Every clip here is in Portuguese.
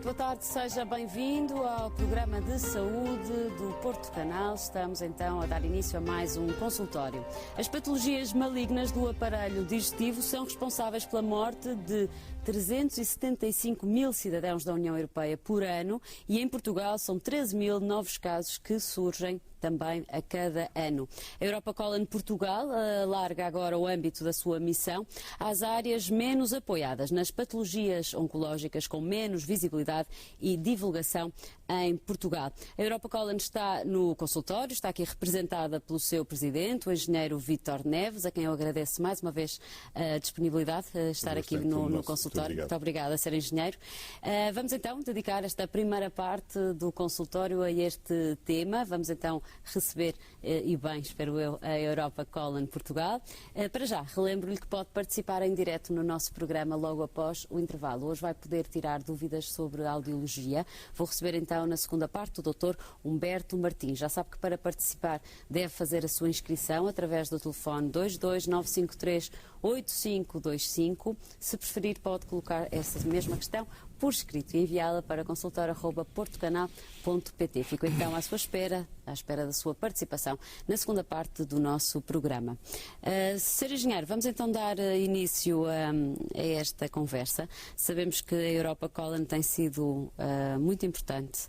boa tarde, seja bem-vindo ao programa de saúde do Porto Canal. Estamos então a dar início a mais um consultório. As patologias malignas do aparelho digestivo são responsáveis pela morte de 375 mil cidadãos da União Europeia por ano e em Portugal são 13 mil novos casos que surgem também a cada ano. A Europa Colon Portugal alarga agora o âmbito da sua missão às áreas menos apoiadas, nas patologias oncológicas com menos visibilidade e divulgação em Portugal. A Europa Colon está no consultório, está aqui representada pelo seu presidente, o engenheiro Vítor Neves, a quem eu agradeço mais uma vez a disponibilidade de estar aqui no consultório. Muito obrigada, Sr. Engenheiro. Vamos então dedicar esta primeira parte do consultório a este tema. Vamos então receber, e bem, espero eu, a Europa Colon Portugal. Para já, relembro-lhe que pode participar em direto no nosso programa logo após o intervalo. Hoje vai poder tirar dúvidas sobre a audiologia. Vou receber então na segunda parte o Dr. Humberto Martins. Já sabe que para participar deve fazer a sua inscrição através do telefone 22953-8525. Se preferir, pode colocar essa mesma questão por escrito e enviá-la para consultório@portocanal.pt. Fico então à espera da sua participação na segunda parte do nosso programa. Sr. Engenheiro, vamos então dar início a esta conversa. Sabemos que a Europa Colon tem sido muito importante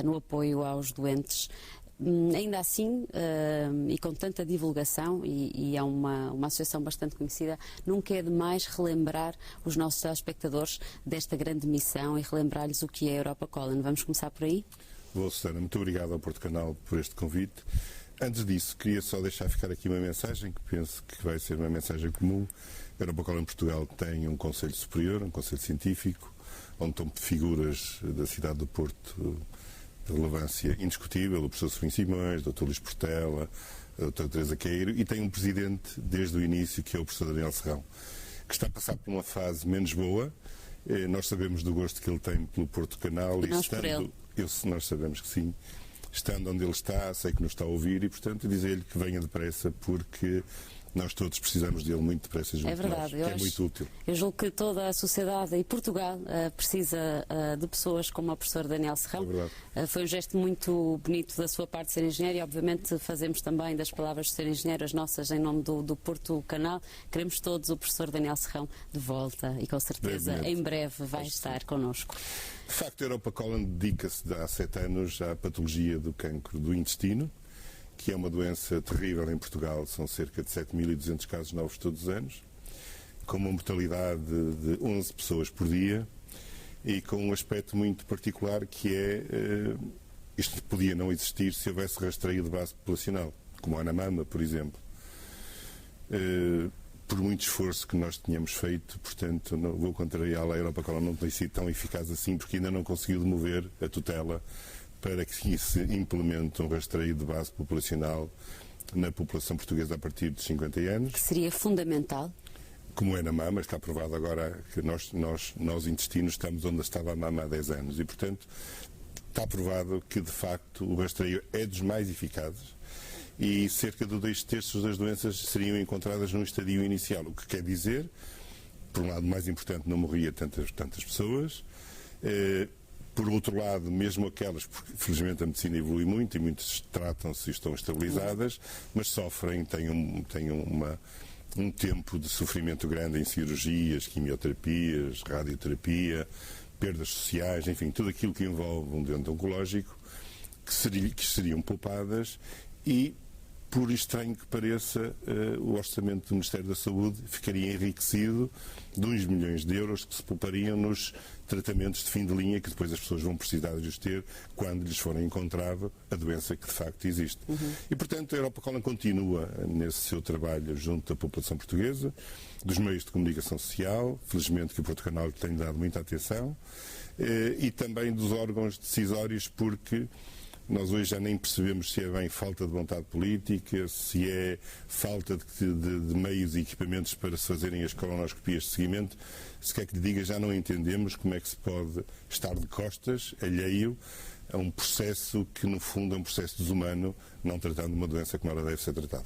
no apoio aos doentes. Ainda assim, e com tanta divulgação, e é uma associação bastante conhecida, nunca é demais relembrar os nossos telespectadores desta grande missão e relembrar-lhes o que é a Europa Colon. Vamos começar por aí? Vou, Susana, muito obrigado ao Porto Canal por este convite. Antes disso, queria só deixar ficar aqui uma mensagem, que penso que vai ser uma mensagem comum. A Europa Colon Portugal tem um Conselho Superior, um Conselho Científico, onde estão figuras da cidade do Porto de relevância indiscutível, o professor Sofim Simões, o Dr. Luís Portela, a Dra. Teresa Queiro, e tem um presidente desde o início, que é o professor Daniel Serrão, que está a passar por uma fase menos boa. Nós sabemos do gosto que ele tem pelo Porto Canal, e nós nós sabemos que sim, estando onde ele está, sei que nos está a ouvir, e portanto dizer-lhe que venha depressa, porque nós todos precisamos dele muito depressa junto. É verdade, nós, que é muito útil. Eu julgo que toda a sociedade e Portugal precisa de pessoas como o professor Daniel Serrão. É verdade. Foi um gesto muito bonito da sua parte de ser engenheiro e obviamente fazemos também das palavras de ser engenheiro as nossas em nome do Porto Canal. Queremos todos o professor Daniel Serrão de volta e com certeza em breve vai estar connosco. De facto, a Europa Colon dedica-se há 7 anos à patologia do cancro do intestino, que é uma doença terrível em Portugal. São cerca de 7.200 casos novos todos os anos, com uma mortalidade de 11 pessoas por dia e com um aspecto muito particular, que é isto podia não existir se houvesse rastreio de base populacional, como há na mama, por exemplo. Por muito esforço que nós tínhamos feito, portanto, não vou contrariá-la, a Europa Colon não tem sido tão eficaz assim, porque ainda não conseguiu demover a tutela para que se implemente um rastreio de base populacional na população portuguesa a partir de 50 anos. Que seria fundamental. Como é na mama, está provado agora que nós intestinos estamos onde estava a mama há 10 anos e, portanto, está provado que, de facto, o rastreio é dos mais eficazes e cerca de 2/3 das doenças seriam encontradas num estadio inicial, o que quer dizer, por um lado, mais importante, não morria tantas pessoas. Por outro lado, mesmo aquelas, porque felizmente a medicina evolui muito e muitas tratam-se e estão estabilizadas, mas sofrem, têm um tempo de sofrimento grande em cirurgias, quimioterapias, radioterapia, perdas sociais, enfim, tudo aquilo que envolve um doente oncológico, que seriam poupadas e, por estranho que pareça, o orçamento do Ministério da Saúde ficaria enriquecido de uns milhões de euros que se poupariam nos tratamentos de fim de linha que depois as pessoas vão precisar de os ter quando lhes for encontrada a doença que de facto existe. E, portanto, a Europa Colon continua nesse seu trabalho junto da população portuguesa, dos meios de comunicação social, felizmente que o Porto Canal tem dado muita atenção, e também dos órgãos decisórios, porque nós hoje já nem percebemos se é bem falta de vontade política, se é falta de meios e equipamentos para se fazerem as colonoscopias de seguimento. Se quer que lhe diga, já não entendemos como é que se pode estar de costas, alheio a um processo que, no fundo, é um processo desumano, não tratando uma doença como ela deve ser tratada.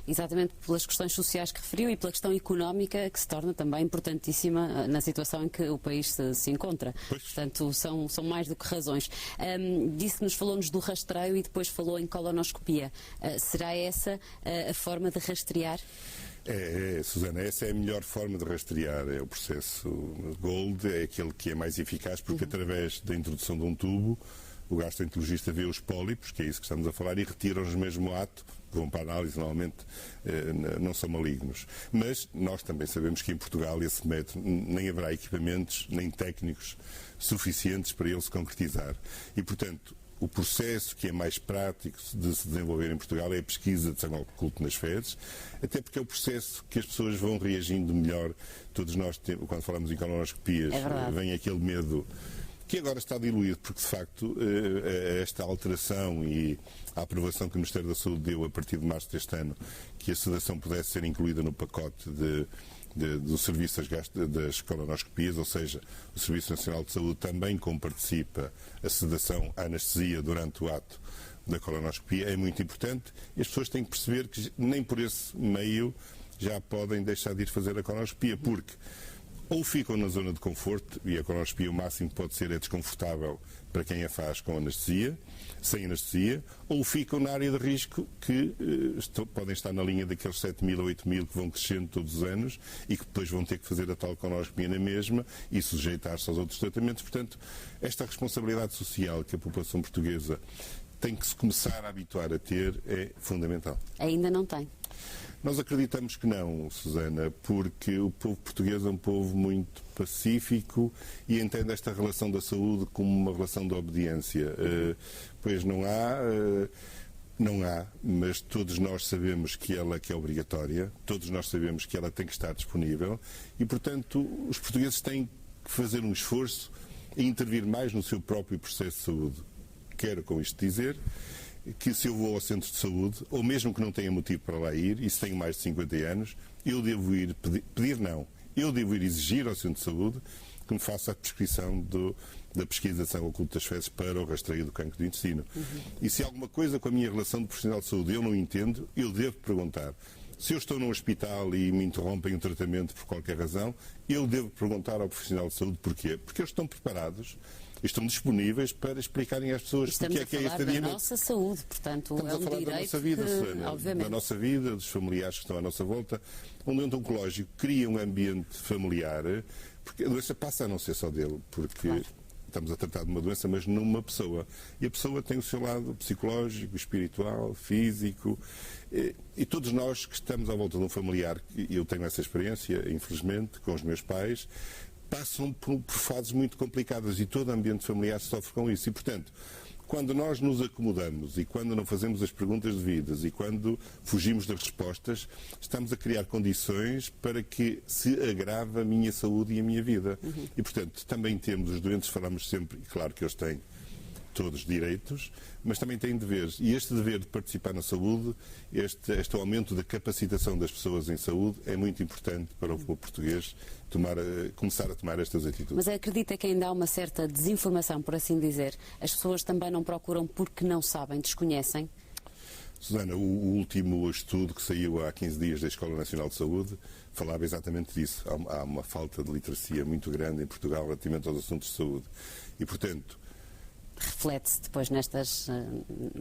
Exatamente pelas questões sociais que referiu e pela questão económica, que se torna também importantíssima na situação em que o país se encontra. Pois. Portanto, são mais do que razões. Disse-nos, falou-nos do rastreio e depois falou em colonoscopia. Será essa a forma de rastrear? Susana, essa é a melhor forma de rastrear. É o processo GOLD, é aquele que é mais eficaz, porque através da introdução de um tubo, o gastroenterologista vê os pólipos, que é isso que estamos a falar, e retira-os no mesmo ato, que vão para a análise, normalmente não são malignos. Mas nós também sabemos que em Portugal esse método nem haverá equipamentos, nem técnicos suficientes para ele se concretizar. E, portanto, o processo que é mais prático de se desenvolver em Portugal é a pesquisa de sangue oculto nas fezes, até porque é o processo que as pessoas vão reagindo melhor. Todos nós, quando falamos em colonoscopias, vem aquele medo que agora está diluído, porque de facto esta alteração e a aprovação que o Ministério da Saúde deu a partir de março deste ano, que a sedação pudesse ser incluída no pacote do serviço das colonoscopias, ou seja, o Serviço Nacional de Saúde também como participa a sedação, a anestesia durante o ato da colonoscopia, é muito importante, e as pessoas têm que perceber que nem por esse meio já podem deixar de ir fazer a colonoscopia, porque ou ficam na zona de conforto, e a colonoscopia o máximo que pode ser é desconfortável para quem a faz com anestesia, sem anestesia, ou ficam na área de risco, que podem estar na linha daqueles 7.000 ou 8.000 que vão crescendo todos os anos e que depois vão ter que fazer a tal colonoscopia na mesma e sujeitar-se aos outros tratamentos. Portanto, esta responsabilidade social que a população portuguesa tem que se começar a habituar a ter é fundamental. Ainda não tem. Nós acreditamos que não, Susana, porque o povo português é um povo muito pacífico e entende esta relação da saúde como uma relação de obediência. Pois não há, mas todos nós sabemos que ela é obrigatória, todos nós sabemos que ela tem que estar disponível e, portanto, os portugueses têm que fazer um esforço e intervir mais no seu próprio processo de saúde. Quero com isto dizer que se eu vou ao centro de saúde, ou mesmo que não tenha motivo para lá ir, e se tenho mais de 50 anos, eu devo ir eu devo ir exigir ao centro de saúde que me faça a prescrição da pesquisa de sangue oculto das fezes para o rastreio do cancro do intestino. E se há alguma coisa com a minha relação de profissional de saúde eu não entendo, eu devo perguntar. Se eu estou num hospital e me interrompem o tratamento por qualquer razão, eu devo perguntar ao profissional de saúde porquê. Porque eles estão preparados, estão disponíveis para explicarem às pessoas porque é que é este adiamento. Estamos a falar da nossa saúde, portanto, estamos é um a falar direito da nossa vida, obviamente. Da nossa vida, dos familiares que estão à nossa volta. Um doente oncológico cria um ambiente familiar, porque a doença passa a não ser só dele, porque estamos a tratar de uma doença, mas numa pessoa. E a pessoa tem o seu lado psicológico, espiritual, físico. E todos nós que estamos à volta de um familiar, e eu tenho essa experiência, infelizmente, com os meus pais, passam por fases muito complicadas e todo o ambiente familiar sofre com isso. E, portanto, quando nós nos acomodamos e quando não fazemos as perguntas devidas e quando fugimos das respostas, estamos a criar condições para que se agrave a minha saúde e a minha vida. E, portanto, também temos, os doentes falamos sempre, e claro que eles têm todos direitos, mas também têm deveres. E este dever de participar na saúde, este aumento da capacitação das pessoas em saúde é muito importante para o povo português começar a tomar estas atitudes. Mas acredita que ainda há uma certa desinformação, por assim dizer? As pessoas também não procuram porque não sabem, desconhecem? Susana, o último estudo que saiu há 15 dias da Escola Nacional de Saúde falava exatamente disso. Há uma falta de literacia muito grande em Portugal relativamente aos assuntos de saúde. E, portanto, reflete-se depois nestas...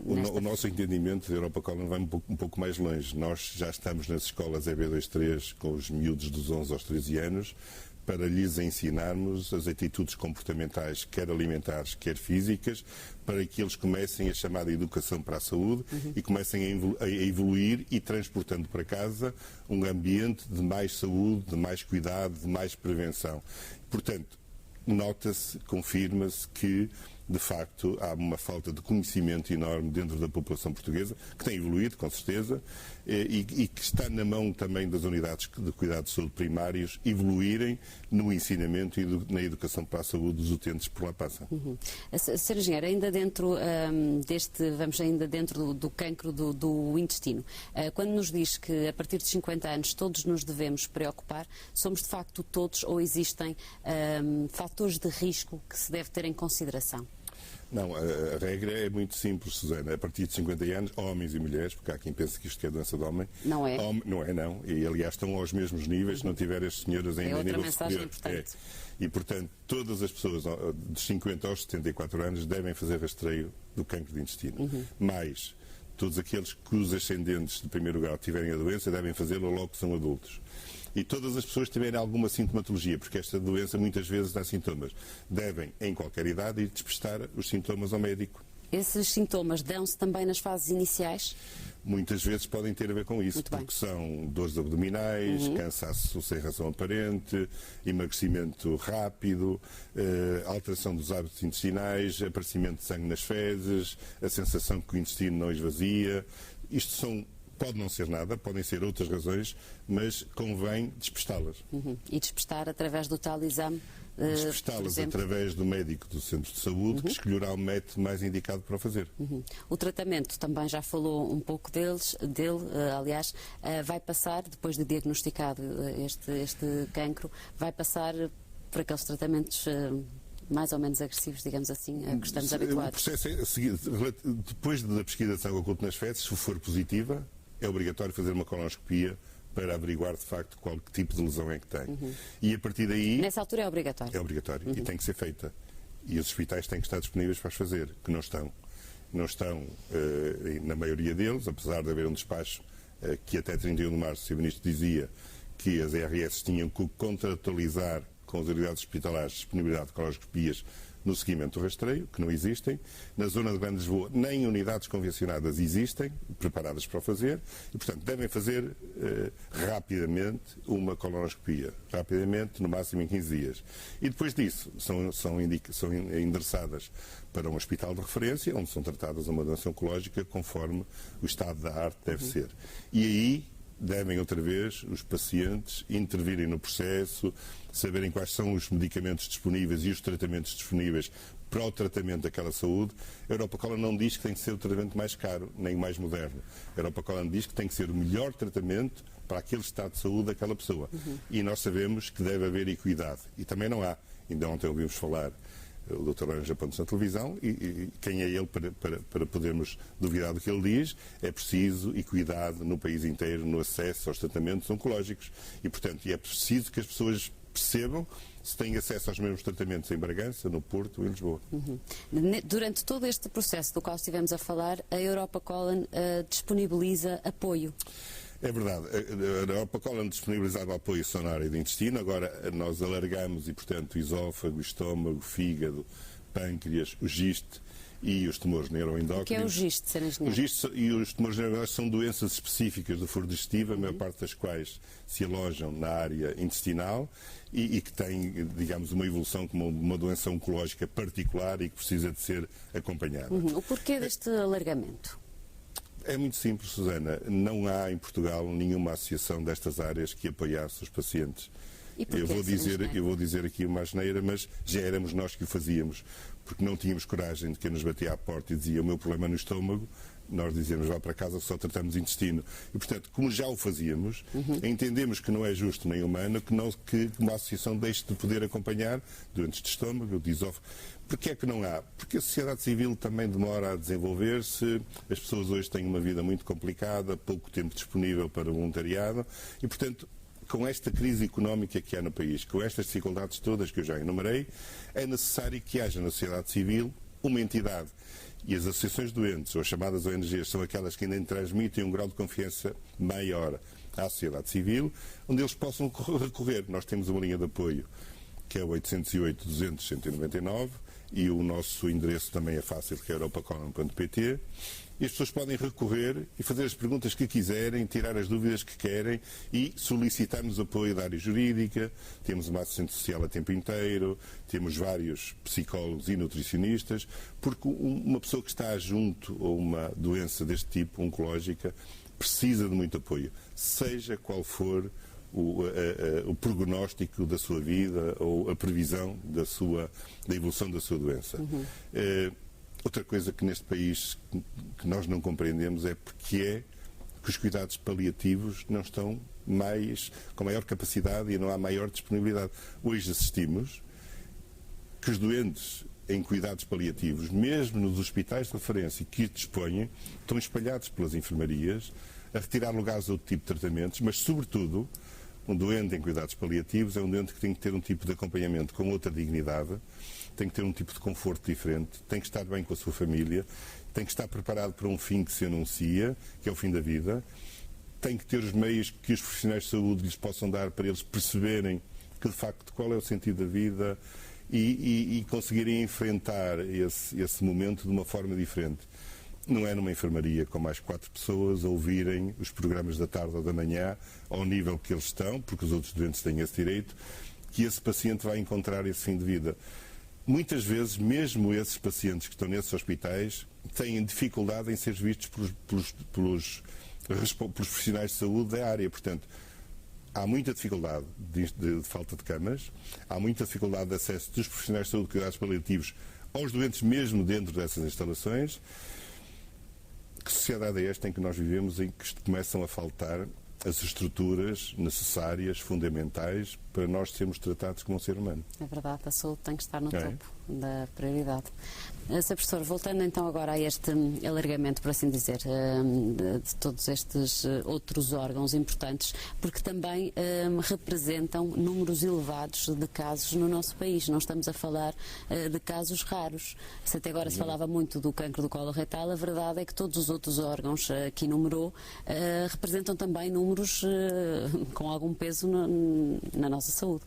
O nosso entendimento da Europa Colon vai um pouco mais longe. Nós já estamos nas escolas EB23 com os miúdos dos 11 aos 13 anos para lhes ensinarmos as atitudes comportamentais, quer alimentares, quer físicas, para que eles comecem a chamada educação para a saúde e comecem a evoluir e transportando para casa um ambiente de mais saúde, de mais cuidado, de mais prevenção. Portanto, nota-se, confirma-se que de facto, há uma falta de conhecimento enorme dentro da população portuguesa, que tem evoluído, com certeza, e que está na mão também das unidades de cuidado de saúde primários evoluírem no ensinamento e na educação para a saúde dos utentes por lá passam. Sr. Engenheiro, ainda dentro vamos ainda dentro do cancro do intestino. Quando nos diz que a partir de 50 anos todos nos devemos preocupar, somos de facto todos ou existem fatores de risco que se deve ter em consideração? Não, a regra é muito simples, Susana. A partir de 50 anos, homens e mulheres, porque há quem pense que isto é doença de homem. Não é? Não é, não. E, aliás, estão aos mesmos níveis, se não tiver as senhoras ainda em nível superior. Importante. E, portanto, todas as pessoas dos 50 aos 74 anos devem fazer rastreio do cancro de intestino. Mais, todos aqueles cujos ascendentes de primeiro grau tiverem a doença devem fazê-lo logo que são adultos. E todas as pessoas que tiverem alguma sintomatologia, porque esta doença muitas vezes dá sintomas, devem, em qualquer idade, ir despistar os sintomas ao médico. Esses sintomas dão-se também nas fases iniciais? Muitas vezes podem ter a ver com isso, porque são dores abdominais, cansaço sem razão aparente, emagrecimento rápido, alteração dos hábitos intestinais, aparecimento de sangue nas fezes, a sensação que o intestino não esvazia. Isto pode não ser nada, podem ser outras razões, mas convém despistá-las. E despistar através do tal exame? Despistá-las através do médico do centro de saúde, que escolherá o método mais indicado para o fazer. O tratamento, também já falou um pouco dele, aliás, vai passar, depois de diagnosticado este cancro, vai passar por aqueles tratamentos mais ou menos agressivos, digamos assim, a que estamos habituados. O processo é seguinte: depois da pesquisa de sangue oculto nas fezes, se for positiva, é obrigatório fazer uma colonoscopia para averiguar de facto qual tipo de lesão é que tem. E a partir daí... Nessa altura é obrigatório? É obrigatório e tem que ser feita. E os hospitais têm que estar disponíveis para as fazer, que não estão. Não estão, na maioria deles, apesar de haver um despacho que até 31 de março o Sr. Ministro dizia que as IRS tinham que contratualizar com as unidades hospitalares disponibilidade de colonoscopias no seguimento do rastreio, que não existem. Na zona de Grande Lisboa, nem unidades convencionadas existem, preparadas para o fazer, e, portanto, devem fazer rapidamente uma colonoscopia. Rapidamente, no máximo em 15 dias. E depois disso, são endereçadas para um hospital de referência, onde são tratadas uma doença oncológica conforme o estado da arte deve ser. E aí devem outra vez os pacientes intervirem no processo, saberem quais são os medicamentos disponíveis e os tratamentos disponíveis para o tratamento daquela saúde. A Europa Colon não diz que tem que ser o tratamento mais caro, nem o mais moderno. A Europa Colon diz que tem que ser o melhor tratamento para aquele estado de saúde daquela pessoa. E nós sabemos que deve haver equidade. E também não há. Ainda ontem ouvimos falar o Dr. Laranja Pontes na televisão, e quem é ele para podermos duvidar do que ele diz? É preciso equidade no país inteiro no acesso aos tratamentos oncológicos. E, portanto, é preciso que as pessoas percebam se têm acesso aos mesmos tratamentos em Bragança, no Porto ou em Lisboa. Durante todo este processo do qual estivemos a falar, a Europa Colon disponibiliza apoio. É verdade. A Europa Colon disponibilizava apoio só na área do intestino. Agora nós alargamos e, portanto, o esófago, o estômago, o fígado, pâncreas, o giste e os tumores neuroendócrinos. O que é o giste, Sr. Engenheiro? O giste e os tumores neuroendócrinos são doenças específicas do foro digestivo, a maior parte das quais se alojam na área intestinal e que têm, digamos, uma evolução como uma doença oncológica particular e que precisa de ser acompanhada. O porquê deste alargamento? É muito simples, Susana. Não há em Portugal nenhuma associação destas áreas que apoiasse os pacientes. E porquê, eu vou dizer aqui uma asneira, mas já éramos nós que o fazíamos, porque não tínhamos coragem de quem nos batia à porta e dizia: o meu problema é no estômago. Nós dizíamos: vá para casa que só tratamos intestino. E, portanto, como já o fazíamos, entendemos que não é justo nem humano que uma associação deixe de poder acompanhar doentes de estômago, de esófago. Porquê é que não há? Porque a sociedade civil também demora a desenvolver-se, as pessoas hoje têm uma vida muito complicada, pouco tempo disponível para voluntariado e, portanto, com esta crise económica que há no país, com estas dificuldades todas que eu já enumerei, é necessário que haja na sociedade civil uma entidade. E as associações de doentes, ou as chamadas ONGs, são aquelas que ainda transmitem um grau de confiança maior à sociedade civil, onde eles possam recorrer. Nós temos uma linha de apoio, que é o 808-200-199, e o nosso endereço também é fácil, que é europacolon.pt. E as pessoas podem recorrer e fazer as perguntas que quiserem, tirar as dúvidas que querem e solicitar-nos apoio da área jurídica. Temos uma assistente social a tempo inteiro, temos vários psicólogos e nutricionistas, porque uma pessoa que está junto a uma doença deste tipo, oncológica, precisa de muito apoio, seja qual for o prognóstico da sua vida ou a previsão da evolução da sua doença. Outra coisa que neste país que nós não compreendemos é porque é que os cuidados paliativos não estão com maior capacidade e não há maior disponibilidade. Hoje assistimos que os doentes em cuidados paliativos, mesmo nos hospitais de referência que dispõem, estão espalhados pelas enfermarias, a retirar lugares a outro tipo de tratamentos, mas, sobretudo, um doente em cuidados paliativos é um doente que tem que ter um tipo de acompanhamento com outra dignidade, tem que ter um tipo de conforto diferente, tem que estar bem com a sua família, tem que estar preparado para um fim que se anuncia, que é o fim da vida, tem que ter os meios que os profissionais de saúde lhes possam dar para eles perceberem que, de facto, qual é o sentido da vida e conseguirem enfrentar esse momento de uma forma diferente. Não é numa enfermaria com mais 4 pessoas a ouvirem os programas da tarde ou da manhã ao nível que eles estão, porque os outros doentes têm esse direito, que esse paciente vai encontrar esse fim de vida. Muitas vezes, mesmo esses pacientes que estão nesses hospitais, têm dificuldade em ser vistos pelos profissionais de saúde da área. Portanto, há muita dificuldade de falta de camas, há muita dificuldade de acesso dos profissionais de saúde de cuidados paliativos aos doentes mesmo dentro dessas instalações. Que sociedade é esta em que nós vivemos, em que começam a faltar as estruturas necessárias, fundamentais, para nós sermos tratados como um ser humano? É verdade, a saúde tem que estar no topo da prioridade. Sr. Professor, voltando então agora a este alargamento, por assim dizer, de todos estes outros órgãos importantes, porque também representam números elevados de casos no nosso país. Não estamos a falar de casos raros. Se até agora se falava muito do cancro do colo retal, a verdade é que todos os outros órgãos que enumerou representam também números com algum peso na nossa saúde.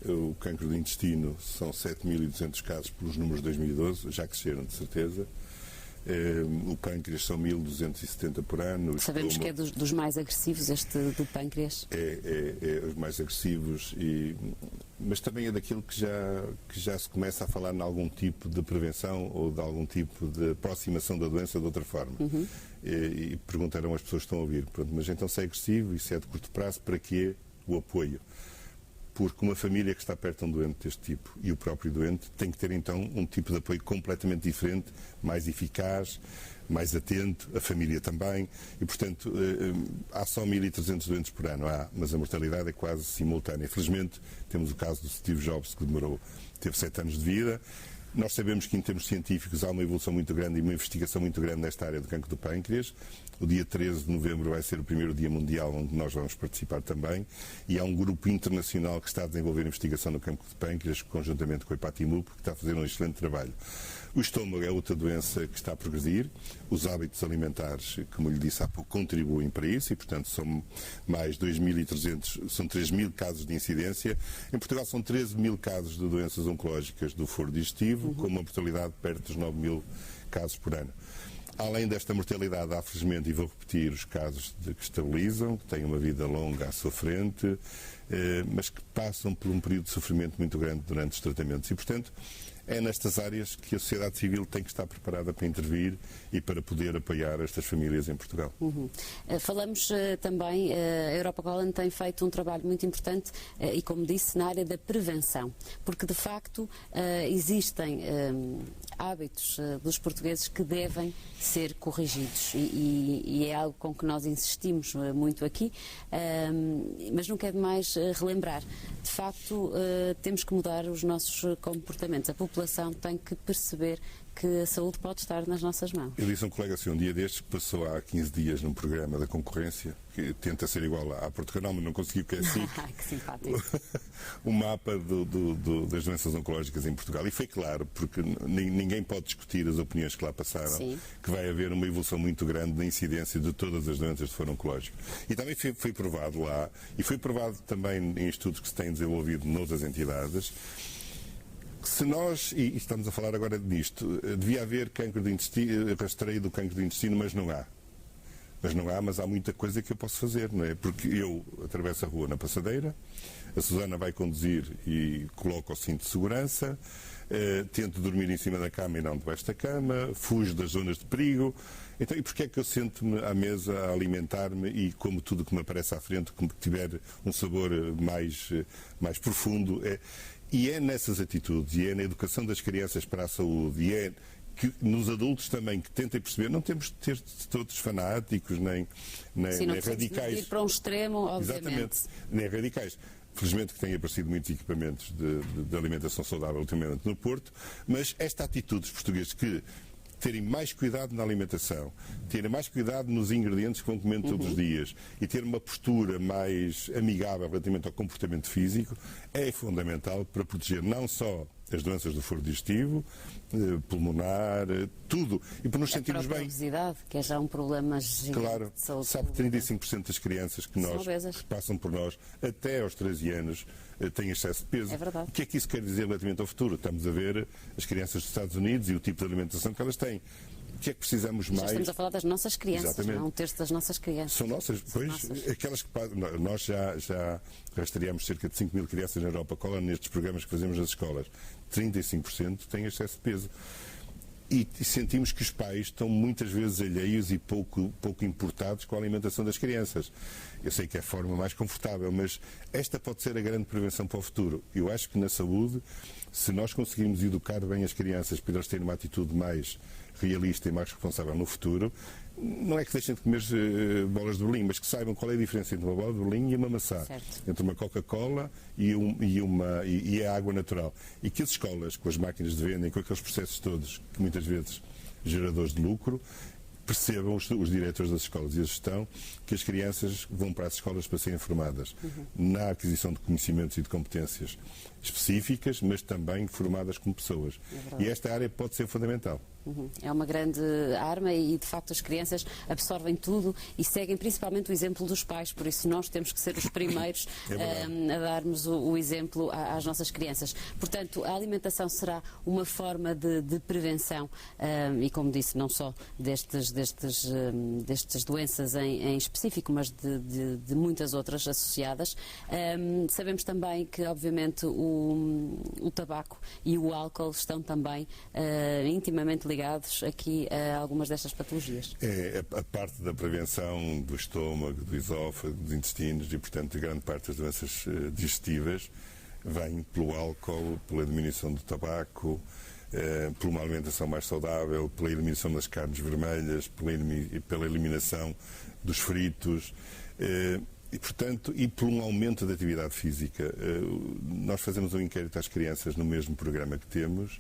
O cancro do intestino são 7.200 casos pelos números de 2012, já cresceram de certeza. O pâncreas são 1.270 por ano. Sabemos que é dos mais agressivos, este do pâncreas. É os mais agressivos, mas também é daquilo que já se começa a falar em algum tipo de prevenção ou de algum tipo de aproximação da doença de outra forma. E perguntaram as pessoas que estão a ouvir, pronto, mas então se é agressivo e se é de curto prazo, para que o apoio? Porque uma família que está perto de um doente deste tipo e o próprio doente tem que ter então um tipo de apoio completamente diferente, mais eficaz, mais atento, a família também, e portanto há só 1.300 doentes por ano, mas a mortalidade é quase simultânea. Felizmente temos o caso do Steve Jobs, que teve 7 anos de vida. Nós sabemos que em termos científicos há uma evolução muito grande e uma investigação muito grande nesta área do cancro do pâncreas. O dia 13 de novembro vai ser o primeiro dia mundial onde nós vamos participar também, e há um grupo internacional que está a desenvolver investigação no cancro do pâncreas, conjuntamente com a Hepatimup, que está a fazer um excelente trabalho. O estômago é outra doença que está a progredir. Os hábitos alimentares, como lhe disse há pouco, contribuem para isso e, portanto, são mais 2.300, são 3.000 casos de incidência. Em Portugal são 13.000 casos de doenças oncológicas do foro digestivo, com uma mortalidade perto dos 9.000 casos por ano. Além desta mortalidade, há, felizmente, e vou repetir, os casos que estabilizam, que têm uma vida longa à sua frente, mas que passam por um período de sofrimento muito grande durante os tratamentos. E, portanto, é nestas áreas que a sociedade civil tem que estar preparada para intervir e para poder apoiar estas famílias em Portugal. Falamos também, a Europa Colon tem feito um trabalho muito importante e, como disse, na área da prevenção, porque de facto existem hábitos dos portugueses que devem ser corrigidos e é algo com que nós insistimos muito aqui, mas nunca é demais relembrar. De facto, temos que mudar os nossos comportamentos. A população tem que perceber que a saúde pode estar nas nossas mãos. Eu disse a um colega assim, um dia destes, que passou há 15 dias num programa da concorrência, que tenta ser igual à Portugal, mas não conseguiu, que é assim. Que simpático. O mapa das doenças oncológicas em Portugal. E foi claro, porque ninguém pode discutir as opiniões que lá passaram, Sim. que vai haver uma evolução muito grande na incidência de todas as doenças de foro oncológico. E também foi provado lá, e foi provado também em estudos que se têm desenvolvido noutras entidades, se nós, e estamos a falar agora nisto, devia haver cancro do intestino, rastreio do cancro do intestino, mas não há. Mas há muita coisa que eu posso fazer, não é? Porque eu atravesso a rua na passadeira, a Susana vai conduzir e coloco o cinto de segurança, tento dormir em cima da cama e não debaixo da cama, fujo das zonas de perigo. Então, e porquê é que eu sento-me à mesa a alimentar-me e como tudo que me aparece à frente, como que tiver um sabor mais profundo? E é nessas atitudes, e é na educação das crianças para a saúde, e é que nos adultos também que tentem perceber, não temos de ser todos fanáticos, nem Sim, radicais. Ir para um extremo, obviamente. Exatamente, nem radicais. Felizmente que têm aparecido muitos equipamentos de alimentação saudável ultimamente no Porto, mas esta atitude dos portugueses que terem mais cuidado na alimentação, terem mais cuidado nos ingredientes que vão comendo todos os dias e ter uma postura mais amigável relativamente ao comportamento físico é fundamental para proteger não só as doenças do foro digestivo, pulmonar, tudo. E para nos sentirmos bem. A obesidade, que é já um problema gigante. Claro, de saúde sabe que 35% das crianças que passam por nós até aos 13 anos têm excesso de peso. É verdade. O que é que isso quer dizer relativamente ao futuro? Estamos a ver as crianças dos Estados Unidos e o tipo de alimentação que elas têm. O que é que precisamos mais? Estamos a falar das nossas crianças, Exatamente. não? Um terço das nossas crianças. São nossas, aquelas que nós já rastreamos cerca de 5 mil crianças na Europa Cola nestes programas que fazemos nas escolas. 35% têm excesso de peso. E sentimos que os pais estão muitas vezes alheios e pouco importados com a alimentação das crianças. Eu sei que é a forma mais confortável, mas esta pode ser a grande prevenção para o futuro. Eu acho que na saúde, se nós conseguirmos educar bem as crianças para eles terem uma atitude mais realista e mais responsável no futuro, não é que deixem de comer bolas de Berlim, mas que saibam qual é a diferença entre uma bola de Berlim e uma maçã, certo, entre uma Coca-Cola e a água natural. E que as escolas, com as máquinas de venda e com aqueles processos todos, que muitas vezes geradores de lucro, percebam os diretores das escolas e a gestão que as crianças vão para as escolas para serem formadas na aquisição de conhecimentos e de competências específicas, mas também formadas como pessoas. E esta área pode ser fundamental. É uma grande arma e, de facto, as crianças absorvem tudo e seguem principalmente o exemplo dos pais, por isso nós temos que ser os primeiros a darmos o exemplo às nossas crianças. Portanto, a alimentação será uma forma de prevenção e, como disse, não só destas doenças em específico, mas de muitas outras associadas. Sabemos também que, obviamente, o tabaco e o álcool estão também intimamente ligados aqui a algumas destas patologias. É a parte da prevenção do estômago, do esófago, dos intestinos e, portanto, a grande parte das doenças digestivas vem pelo álcool, pela diminuição do tabaco, por uma alimentação mais saudável, pela eliminação das carnes vermelhas, pela eliminação dos fritos e por um aumento da atividade física. Nós fazemos um inquérito às crianças no mesmo programa que temos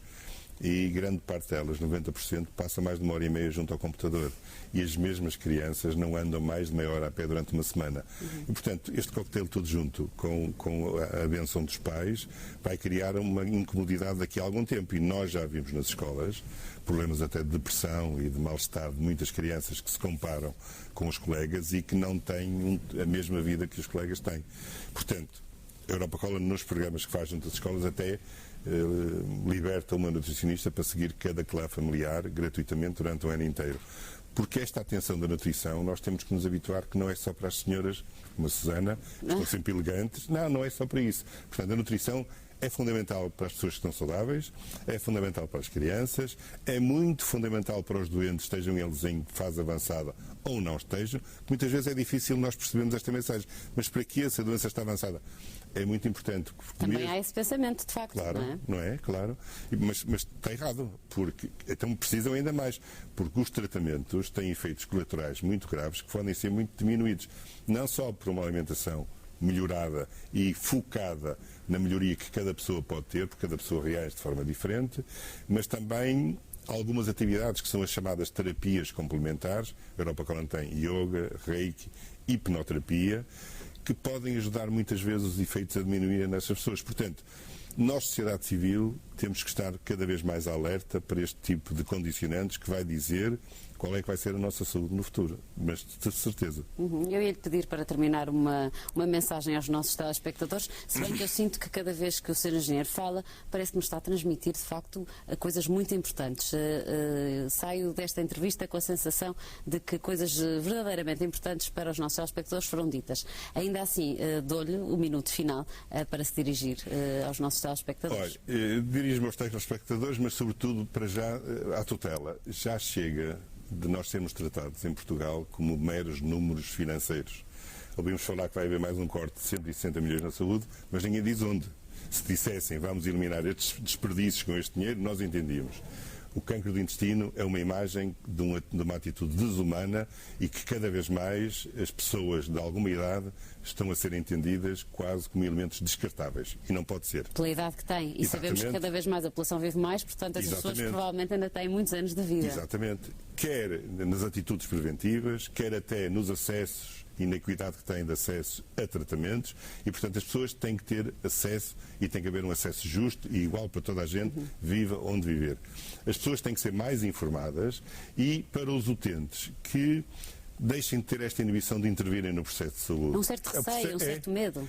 e grande parte delas, 90%, passa mais de 1h30 junto ao computador. E as mesmas crianças não andam mais de meia hora a pé durante uma semana. E, portanto, este coquetel todo junto com a benção dos pais vai criar uma incomodidade daqui a algum tempo. E nós já vimos nas escolas problemas até de depressão e de mal-estar de muitas crianças que se comparam com os colegas e que não têm a mesma vida que os colegas têm. Portanto, a Europa Cola, nos programas que faz junto às escolas, até liberta uma nutricionista para seguir cada clã familiar gratuitamente durante o ano inteiro. Porque esta atenção da nutrição, nós temos que nos habituar que não é só para as senhoras, como a Susana, que estão sempre elegantes. Não é só para isso. Portanto, a nutrição é fundamental para as pessoas que estão saudáveis, é fundamental para as crianças, é muito fundamental para os doentes, estejam eles em fase avançada ou não estejam. Muitas vezes é difícil nós percebermos esta mensagem. Mas para que essa doença está avançada? É muito importante. Também há esse pensamento, de facto, claro, não é? Não é? Claro. Mas está errado, porque então precisam ainda mais, porque os tratamentos têm efeitos colaterais muito graves que podem ser muito diminuídos, não só por uma alimentação melhorada e focada na melhoria que cada pessoa pode ter, porque cada pessoa reage de forma diferente, mas também algumas atividades que são as chamadas terapias complementares. A Europa Cola tem yoga, reiki, hipnoterapia, que podem ajudar muitas vezes os efeitos a diminuir nessas pessoas. Portanto, nós, sociedade civil, temos que estar cada vez mais alerta para este tipo de condicionantes que vai dizer qual é que vai ser a nossa saúde no futuro, mas de certeza. Eu ia-lhe pedir para terminar uma mensagem aos nossos telespectadores, se bem que eu sinto que cada vez que o Sr. Engenheiro fala, parece que me está a transmitir, de facto, coisas muito importantes. Saio desta entrevista com a sensação de que coisas verdadeiramente importantes para os nossos telespectadores foram ditas. Ainda assim, dou-lhe o minuto final para se dirigir aos nossos telespectadores. Olha, dirijo-me aos telespectadores, mas sobretudo para já à tutela. Já chega de nós sermos tratados em Portugal como meros números financeiros. Ouvimos falar que vai haver mais um corte de 160 milhões na saúde, mas ninguém diz onde. Se dissessem vamos eliminar estes desperdícios com este dinheiro, nós entendíamos. O cancro do intestino é uma imagem de uma atitude desumana e que cada vez mais as pessoas de alguma idade estão a ser entendidas quase como elementos descartáveis. E não pode ser. Pela idade que tem. E sabemos que cada vez mais a população vive mais, portanto as pessoas provavelmente ainda têm muitos anos de vida. Exatamente. Quer nas atitudes preventivas, quer até nos acessos e na equidade que têm de acesso a tratamentos e, portanto, as pessoas têm que ter acesso e tem que haver um acesso justo e igual para toda a gente, viva onde viver. As pessoas têm que ser mais informadas e, para os utentes, que deixem de ter esta inibição de intervirem no processo de saúde. Um certo receio, um certo medo.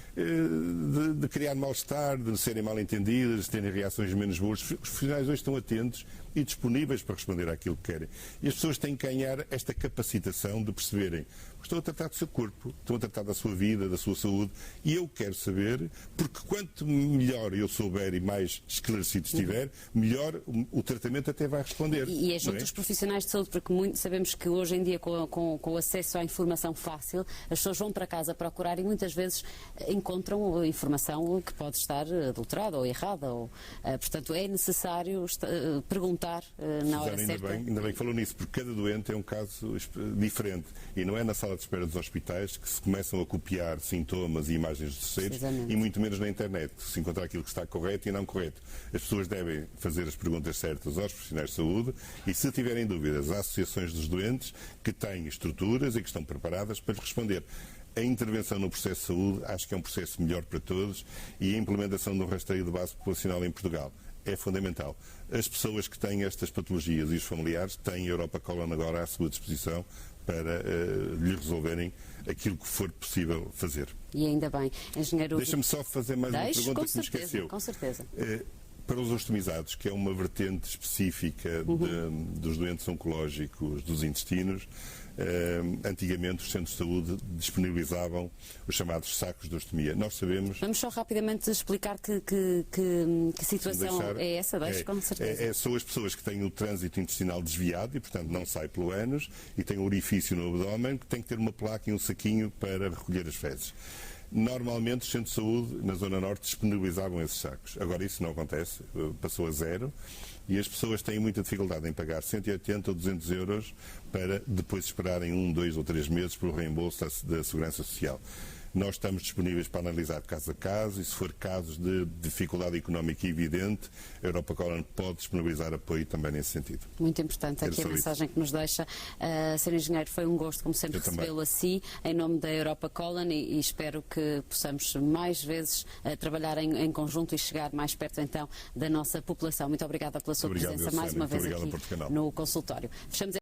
De criar mal-estar, de serem mal entendidas, de terem reações menos boas. Os profissionais hoje estão atentos e disponíveis para responder àquilo que querem. E as pessoas têm que ganhar esta capacitação de perceberem que estão a tratar do seu corpo, estão a tratar da sua vida, da sua saúde, e eu quero saber, porque quanto melhor eu souber e mais esclarecido estiver, melhor o tratamento até vai responder. E é junto dos profissionais de saúde, porque sabemos que hoje em dia, com o acesso à informação fácil, as pessoas vão para casa procurar e muitas vezes encontram informação que pode estar adulterada ou errada. Portanto, é necessário perguntar na hora certa. Ainda bem que falou nisso, porque cada doente é um caso diferente e não é na sala de espera dos hospitais que se começam a copiar sintomas e imagens de terceiros e muito menos na internet, que se encontrar aquilo que está correto e não correto. As pessoas devem fazer as perguntas certas aos profissionais de saúde e, se tiverem dúvidas, às associações dos doentes que têm estruturas e que estão preparadas para lhes responder. A intervenção no processo de saúde acho que é um processo melhor para todos e a implementação do rastreio de base populacional em Portugal é fundamental. As pessoas que têm estas patologias e os familiares têm a Europa Colon agora à sua disposição para lhe resolverem aquilo que for possível fazer. E ainda bem. Engenheiro... Deixa-me só fazer mais uma pergunta que me esqueceu. Com certeza. Para os ostomizados, que é uma vertente específica dos doentes oncológicos dos intestinos, antigamente os centros de saúde disponibilizavam os chamados sacos de ostomia. Nós sabemos... Vamos só rapidamente explicar que situação é essa, com certeza. São as pessoas que têm o trânsito intestinal desviado e, portanto, não sai pelo ânus e têm um orifício no abdômen que tem que ter uma placa e um saquinho para recolher as fezes. Normalmente os centros de saúde na Zona Norte disponibilizavam esses sacos. Agora isso não acontece, passou a zero e as pessoas têm muita dificuldade em pagar 180 ou 200 euros para depois esperarem 1, 2 ou 3 meses para o reembolso da Segurança Social. Nós estamos disponíveis para analisar caso a caso e, se for casos de dificuldade económica evidente, a Europa Colon pode disponibilizar apoio também nesse sentido. Muito importante aqui a mensagem que nos deixa. Sr. Engenheiro, foi um gosto, como sempre, recebê-lo assim, em nome da Europa Colon e espero que possamos mais vezes trabalhar em conjunto e chegar mais perto, então, da nossa população. Muito obrigada pela sua presença mais uma vez aqui no consultório. Fechamos